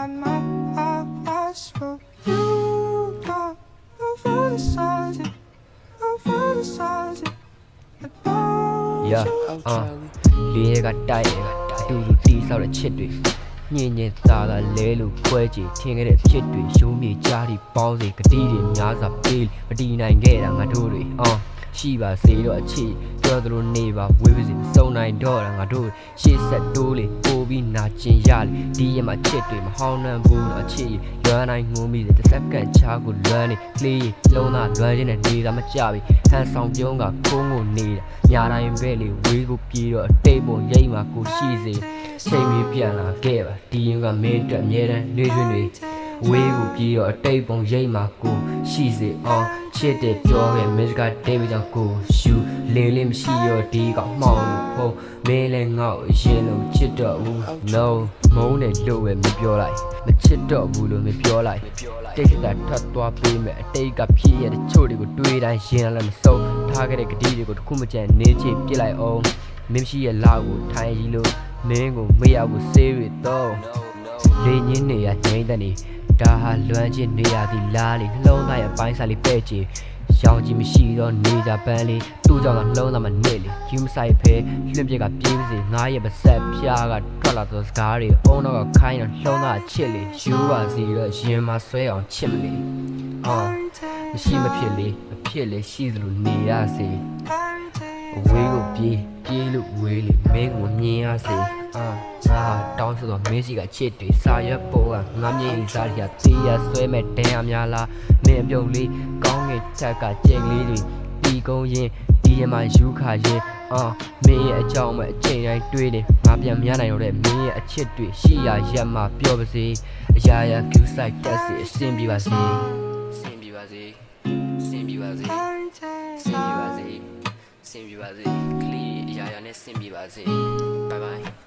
my eyes for you. I'm fantasizing about Yeah,လေးကတိုက်တူတူတီးဆောက်တဲ့ချစ်တွေညင်ညင်သာသာလဲလို့ခွဲကြည့်ထင်ခဲ့တဲ့ဖြစ်တွေရိုးမြေကြားပြီးပေါင်းစေကတိတွေများစွာပေးမတီးနိုင်ခဲ့တာငါတို့တွေရှိပါစေတော့အချစ်ပြောသလိုနေပါဝေးပါစေစုံနိုင်တော့တာငါတို့ရှေ့ဆက်တိုးလေပို့ပြီးနာကျင်ရလေဒီရမှာချစ်တွေမဟောင်းနှံဘူးတော့အချစ်ရွမ်းနိုင်ငုံမိစေတစ်စက္ကန့်ချာကိုလွမ်းနေကလေးလုံးသားလွမ်းခြင်းနဲ့နေတာမကြပြီဟန်ဆောင်ပြုံးကကိုးကိုနေတာညာတိုင်းပဲလေဝေးကိုပြေးတော့အတိတ်ပုံရိပ်မှာကိုရှိစေချိန်ပြီးပြန်လာခဲ့ပါဒီရင်ကမင်းတက်အမြဲတမ်းနေရွှင်တွေဝေးကိုပြေးတော့အတိတ်ပုံရိပ်မှာကိုရှိစေချစ်တဲ့ပြောခဲ့မင်းစကားတေးပြီးကြောင့်ကိုရှူလင်းလေးမရှိရောဒီကောင်မှောင်လို့ဖုံးမင်းလည်းငေါ့ရင်လုံးချစ်တော့ဘူး no မုန်းတယ်လို့ပဲမပြောလိုက်မချစ်တော့ဘူးလို့မပြောလိုက်တိတ်ကထွက်သွားပေးမယ်အတိတ်ကဖြစ်ရတဲ့ချို့တွေကိုတွေးတိုင်းရင်လည်းမစိုးထားခဲ့တဲ့ကတိတွေကိုတစ်ခုမကြံနေချပြစ်လိုက်အောင်မင်းရှိရဲ့လောက်ကိုထိုင်ရီလို့မင်းကိုမရဘူးဆေးရတော့လေညင်းနေရငိမ့်တဲ့နေဒါဟာလွမ်းချင်းနေရသည်လားလေနှလုံးသားရဲ့အပိုင်းစားလေးပဲ့ကြည့်ရောင်ကြီးမရှိတော့နေကြပန်းလေးသူ့ကြောင့်ကနှလုံးသားမှာနေလေယူမဆိုင်ဖဲလွင့်ပြက်ကပြေးစီငားရဲ့ပါဆက်ဖျားကထွက်လာတော့စကားတွေအုံတော့ခိုင်းတော့နှလုံးသားချစ်လေယူပါစီတော့ရင်မှာဆွဲအောင်ချစ်မလေမရှိမဖြစ်လေမဖြစ်လေရှိသလိုနေရစေအဝေးကိုပြေးလို့ဝေးလေမင်းကိုမြင်ရစေတောင်းဆိုတော့မင်းစီကချစ်တွေစာရွက်ပေါ်ကငါမြင်စားရတေးရဆွဲမဲ့တန်ရများလားမင်းအပြုံလေးကောင်းငယ်ချက်ကကြင်ကလေးတွေတီကုန်းရင်ဒီရမှာယူခါရင်မင်းရဲ့အကြောင်းမဲ့အချိန်တိုင်းတွေးနေငါပြန်မရနိုင်တော့တဲ့မင်းရဲ့အချစ်တွေရှိရရက်မှာပြောပါစေအရာရာကူးဆိုင်တက်စီအဆင်ပြေပါစေဆင်ပြေပါစေဆင်ပြေပါစေဆင်ပြေပါစေဆင်ပြေပါစေကလေးအရာရာနဲ့ဆင်ပြေပါစေ bye bye